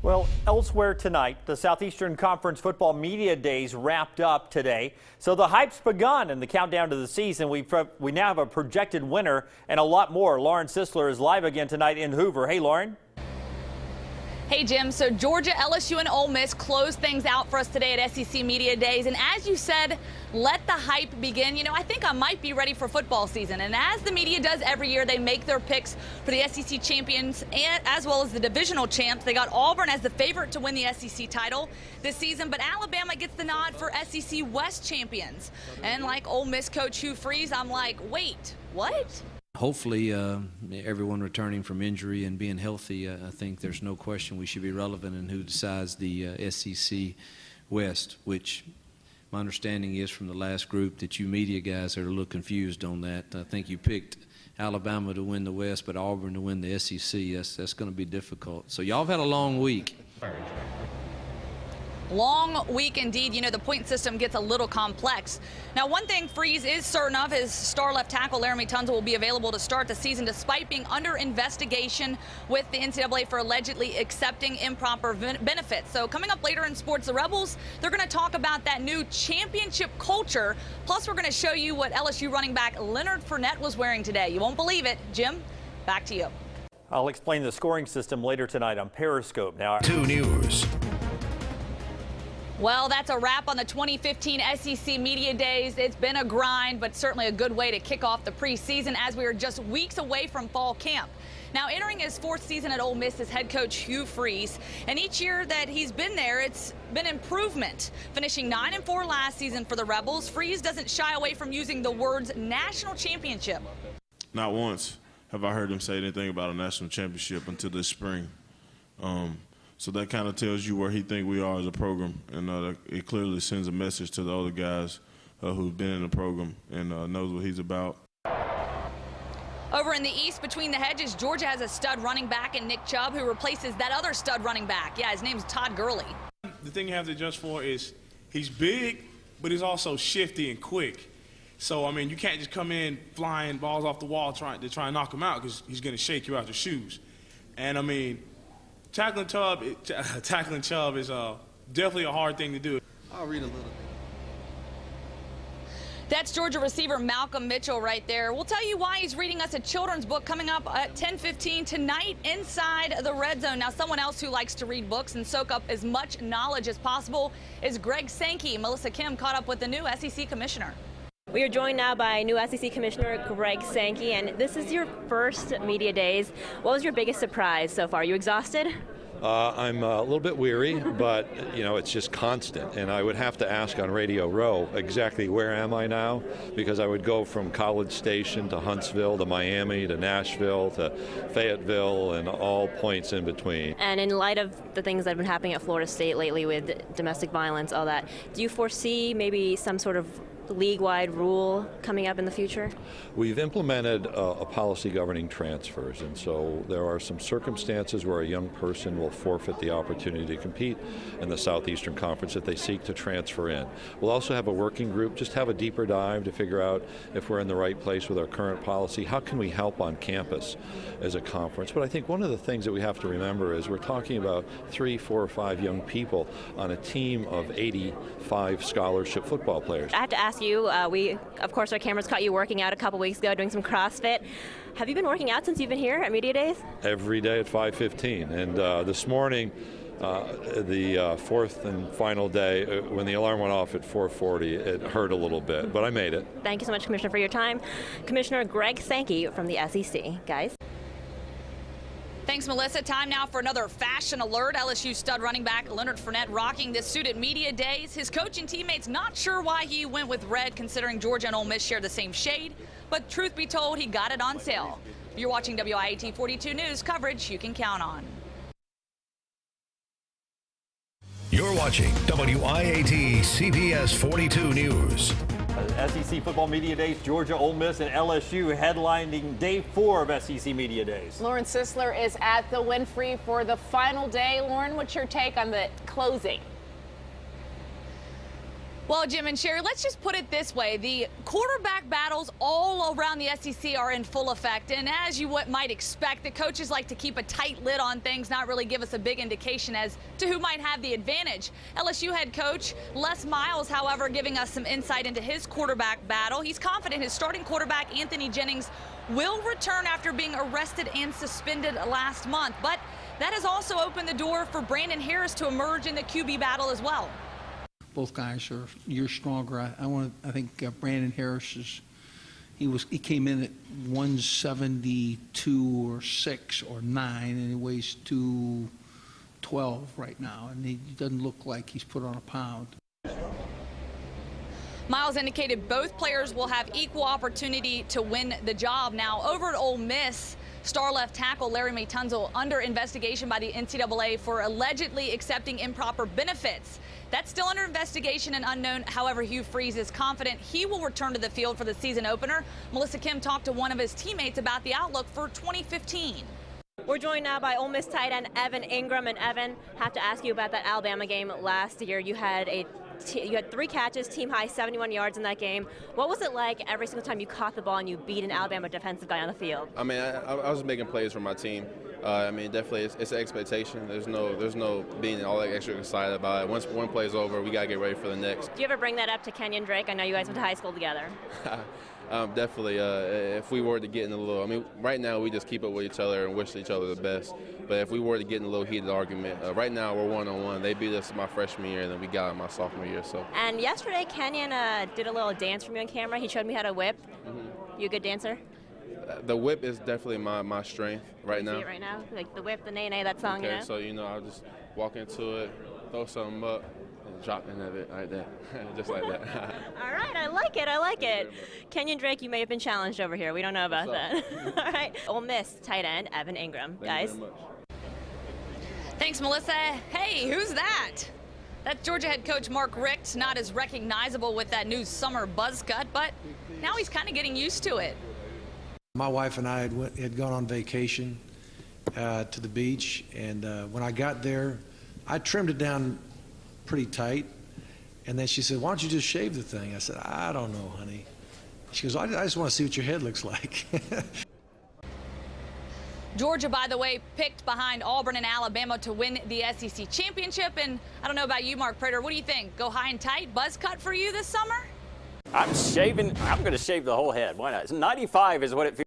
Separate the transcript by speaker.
Speaker 1: Well, elsewhere tonight, the Southeastern Conference Football Media Days wrapped up today. So the hype's begun in the countdown to the season. We now have a projected winner and a lot more. Lauren Sisler is live again tonight in Hoover. Hey, Lauren.
Speaker 2: Hey, Jim. So Georgia, LSU, and Ole Miss closed things out for us today at SEC Media Days. And as you said, let the hype begin. You know, I think I might be ready for football season. And as the media does every year, they make their picks for the SEC champions and as well as the divisional champs. They got Auburn as the favorite to win the SEC title this season, but Alabama gets the nod for SEC West champions. And like Ole Miss coach Hugh Freeze, I'm like, wait, what?
Speaker 3: Hopefully, everyone returning from injury and being healthy, I think there's no question we should be relevant in who decides the SEC West, which my understanding is from the last group that you media guys are a little confused on that. I think you picked Alabama to win the West, but Auburn to win the SEC. That's going to be difficult. So y'all have had a long week.
Speaker 2: Long week indeed. You know, the point system gets a little complex. Now, one thing Freeze is certain of is star left tackle Laramie Tunsil will be available to start the season despite being under investigation with the NCAA for allegedly accepting improper benefits. So coming up later in sports, the Rebels, they're going to talk about that new championship culture. Plus, we're going to show you what LSU running back Leonard Fournette was wearing today. You won't believe it. Jim, back to you.
Speaker 1: I'll explain the scoring system later tonight on Periscope. Now,
Speaker 4: 2 News.
Speaker 2: Well, that's a wrap on the 2015 SEC Media Days. It's been a grind, but certainly a good way to kick off the preseason as we are just weeks away from fall camp. Now, entering his 4th season at Ole Miss is head coach Hugh Freeze, and each year that he's been there, it's been improvement. Finishing 9-4 last season for the Rebels, Freeze doesn't shy away from using the words national championship.
Speaker 5: Not once have I heard him say anything about a national championship until this spring. So that kind of tells you where he thinks we are as a program, and it clearly sends a message to the other guys who've been in the program and knows what he's about.
Speaker 2: Over in the East, between the hedges, Georgia has a stud running back in Nick Chubb, who replaces that other stud running back. Yeah, his name's Todd Gurley.
Speaker 6: The thing you have to adjust for is he's big, but he's also shifty and quick. So, I mean, you can't just come in flying balls off the wall trying to knock him out because he's going to shake you out your shoes. And, I mean, tackling Chubb is definitely a hard thing to do.
Speaker 7: I'll read a little bit.
Speaker 2: That's Georgia receiver Malcolm Mitchell right there. We'll tell you why he's reading us a children's book coming up at 10:15 tonight inside the Red Zone. Now, someone else who likes to read books and soak up as much knowledge as possible is Greg Sankey. Melissa Kim caught up with the new SEC commissioner.
Speaker 8: We are joined now by new SEC Commissioner Greg Sankey, and this is your first media days. What was your biggest surprise so far? Are you exhausted?
Speaker 9: I'm a little bit weary, but you know, it's just constant. And I would have to ask on Radio Row exactly where am I now, because I would go from College Station to Huntsville to Miami to Nashville to Fayetteville and all points in between.
Speaker 8: And in light of the things that have been happening at Florida State lately with domestic violence, all that, do you foresee maybe some sort of league-wide rule coming up in the future?
Speaker 9: We've implemented a policy governing transfers, and so there are some circumstances where a young person will forfeit the opportunity to compete in the Southeastern Conference if they seek to transfer in. We'll also have a working group, just have a deeper dive to figure out if we're in the right place with our current policy. How can we help on campus as a conference? But I think one of the things that we have to remember is we're talking about 3, 4, or 5 young people on a team of 85 scholarship football players.
Speaker 8: I have to ask you, of course, our cameras caught you working out a couple weeks ago doing some CrossFit. Have you been working out since you've been here at Media Days?
Speaker 9: Every day at 5:15, and this morning, the 4th and final day, when the alarm went off at 4:40, it hurt a little bit, but I made it.
Speaker 8: Thank you so much, Commissioner, for your time. Commissioner Greg Sankey from the SEC. Guys.
Speaker 2: Thanks, Melissa. Time now for another fashion alert. LSU stud running back Leonard Fournette rocking this suit at Media Days. His coaching teammates not sure why he went with red, considering Georgia and Ole Miss share the same shade. But truth be told, he got it on sale. If you're watching WIAT 42 News, coverage you can count on.
Speaker 4: You're watching WIAT CBS 42 News.
Speaker 1: SEC Football Media Days, Georgia, Ole Miss, and LSU headlining day 4 of SEC Media Days.
Speaker 10: Lauren Sisler is at the Winfrey for the final day. Lauren, what's your take on the closing?
Speaker 2: Well, Jim and Sherry, let's just put it this way. The quarterback battles all around the SEC are in full effect. And as you might expect, the coaches like to keep a tight lid on things, not really give us a big indication as to who might have the advantage. LSU head coach Les Miles, however, giving us some insight into his quarterback battle. He's confident his starting quarterback, Anthony Jennings, will return after being arrested and suspended last month. But that has also opened the door for Brandon Harris to emerge in the QB battle as well.
Speaker 7: Both guys are years stronger. I think Brandon Harris he came in at 172 or 6 or 9, and he weighs 212 right now, and he doesn't look like he's put on a pound.
Speaker 2: Miles indicated both players will have equal opportunity to win the job. Now, over at Ole Miss, star left tackle Laremy Tunsil under investigation by the NCAA for allegedly accepting improper benefits. That's still under investigation and unknown. However, Hugh Freeze is confident he will return to the field for the season opener. Melissa Kim talked to one of his teammates about the outlook for 2015.
Speaker 8: We're joined now by Ole Miss tight end Evan Ingram. And Evan, have to ask you about that Alabama game last year. You had 3 catches, team high 71 yards in that game. What was it like every single time you caught the ball and you beat an Alabama defensive guy on the field?
Speaker 11: I mean, I was making plays for my team. I mean, definitely it's an expectation. There's no being all that extra excited about it. Once one play's over, we got to get ready for the next.
Speaker 8: Do you ever bring that up to Kenyon Drake? I know you guys went to high school together.
Speaker 11: Definitely. If we were to get in a little, I mean, right now we just keep up with each other and wish each other the best. But if we were to get in a little heated argument, right now we're one-on-one. They beat us my freshman year, and then we got it my sophomore year. So.
Speaker 8: And yesterday, Kenyon did a little dance for me on camera. He showed me how to whip. You a good dancer?
Speaker 11: The whip is definitely my strength right now.
Speaker 8: See it right now? Like the whip, the nay-nay, that song,
Speaker 11: Okay,
Speaker 8: you know?
Speaker 11: so, I'll just walk into it, throw something up, and drop into it like that, just like that.
Speaker 8: All right, I like it. Kenyon Drake, you may have been challenged over here. We don't know about that. All right, Ole Miss tight end Evan Ingram, guys.
Speaker 11: Thank you very much.
Speaker 2: Thanks, Melissa. Hey, who's that? That's Georgia head coach Mark Richt, not as recognizable with that new summer buzz cut, but now he's kind of getting used to it.
Speaker 12: My wife and I had gone on vacation to the beach, and when I got there, I trimmed it down pretty tight, and then she said, "Why don't you just shave the thing?" I said, "I don't know, honey." She goes, "I just want to see what your head looks like."
Speaker 2: Georgia, by the way, picked behind Auburn and Alabama to win the SEC championship. And I don't know about you, Mark Prater. What do you think? Go high and tight, buzz cut for you this summer?
Speaker 13: I'm going to shave the whole head. Why not? 95 is what it feels